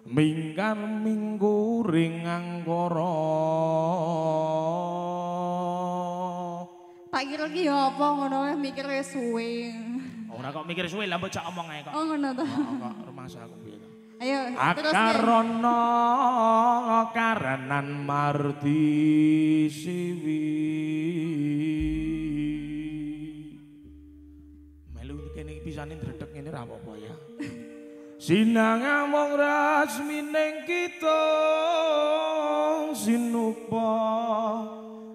mingkar mingguring angkara. Tak kira ki ya apa ngono mikir suwe. Ora kok mikir suwe lah mbok cak omong ae kok. Oh ngono to. Kok rumasa aku piye to. Ayo terus. Akarono karanan mardi siwi. Melu kene pisane ndredeg ngene ra apa-apa ya. Sinang among rasmining kita sinupa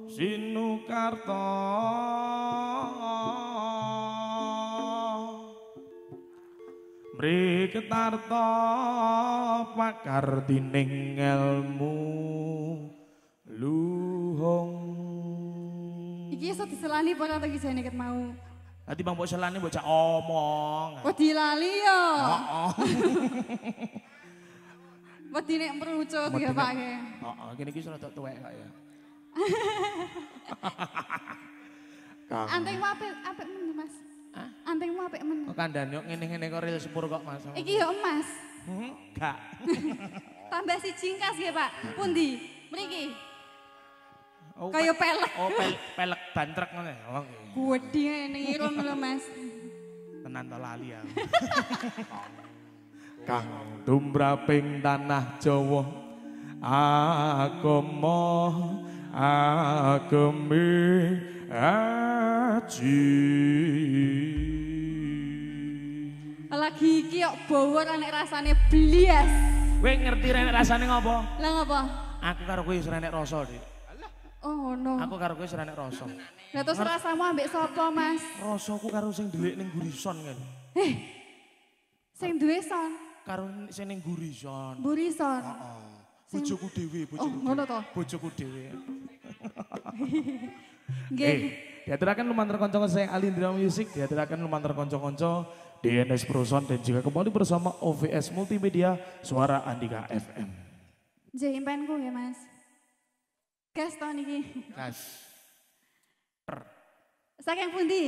sinukarta mriketarta pakar dining ilmu luhung. Iki iso diselani apa ta jane ket mau? Dadi Bang mbok selane mbok cak omong. Kok dilali ya? Heeh. Wedi nek merucut ya Pak. Heeh, kene iki rada tuwek kok ya. Antengmu apik men Mas. Hah? Antengmu apik men. Kok kandhane kok ngene-ngene kok ril sepur kok Mas. Iki ya emas. Enggak. Tambah si jingkas ya Pak. Pundi? Mriki. Oh, Kayak pelek. Oh, pelek bantrek ngono ya. Oh, Gudi ngene irung lho Mas. tenan to lali ya. Kang tumraping tanah Jawa agama agemi aji. Lagi iki kok bawor nek rasane blias. Kowe ngerti renek rasane ngopo? Lah ngopo? Aku karo kowe wis renek rasa, Dik. Oh ngono. Aku karo kowe wis renek rasa. Lah terus rasamu ambek sapa Mas? Rasaku karo sing delik ning Gurison kan. Sing duwe son, Karo sing ning Gurison. Burison. Heeh. Bojoku dhewe, Oh ngono to. bojoku dhewe. Nggih. Diaturakan lumantar konco saya Alindra Music, diaturakan lumantar konco-konco DNS Perusahaan dan juga kembali bersama OVS Multimedia Suara Andika FM. Nggih impenku ya Mas. Gas to niki. Gas. Saking pundi?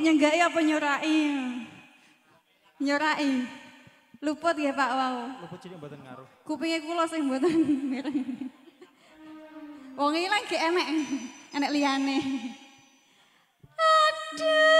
Nyenggaki apa nyorai? Nyorai. Luput ya Pak wau. Luput cilik mboten ngaruh. Kupinge kula sing mboten mireng. Wong ilang ge enek. Enek liyane. Aduh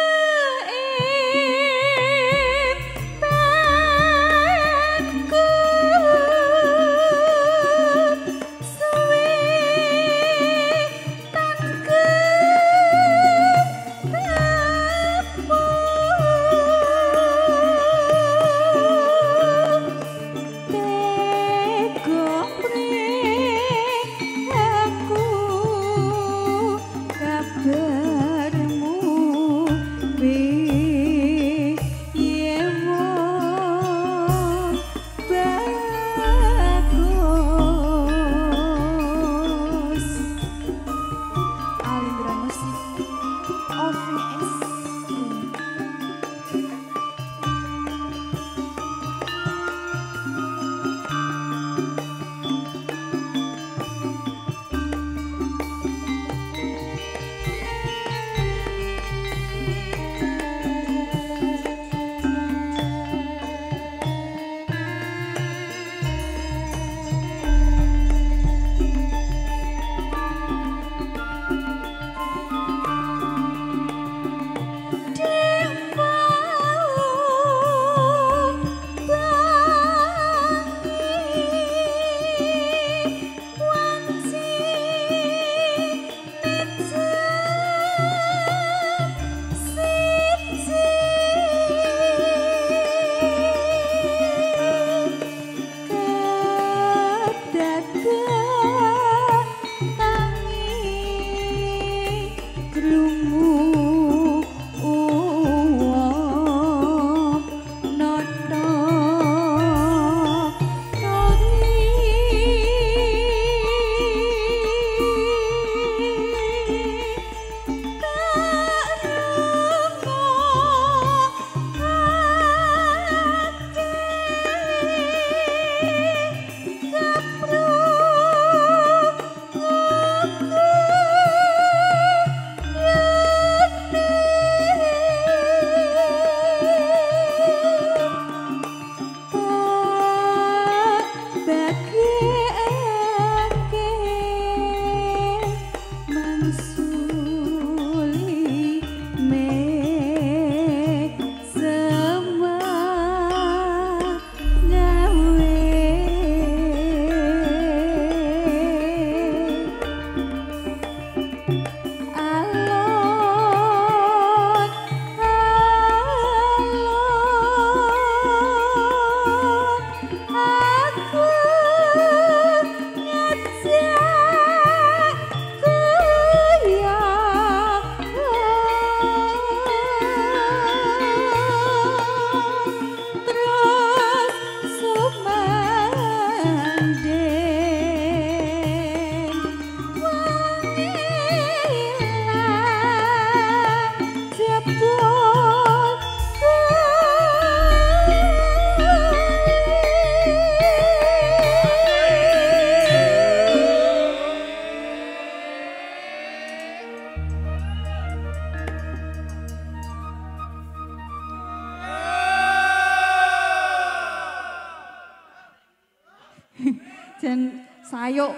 Jen sayuk.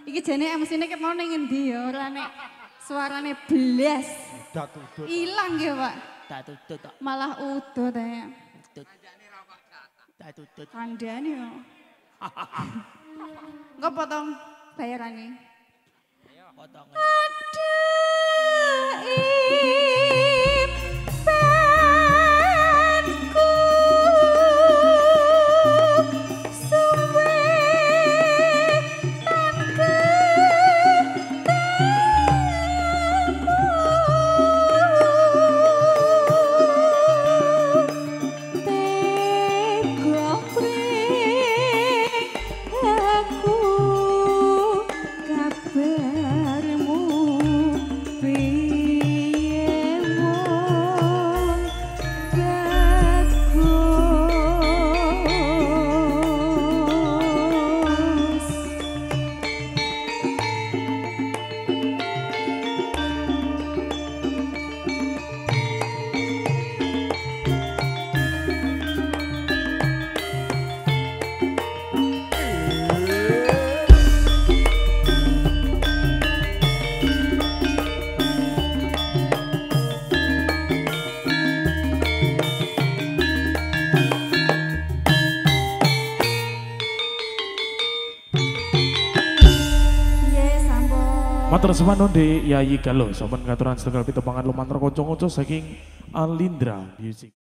Iki jene MC-ne ket mau ning endi ya ora nek suarane blas. Datudut. Ilang ya, Pak. Datudut kok. Malah udut ya. Datudut. Kandhane yo. Engko potong bayarane. Ayo potongan. Matur suwun Yayi Galuh, sampun ngaturan setunggal pitepangan lumantar kanca-kanca saking Alindra Music.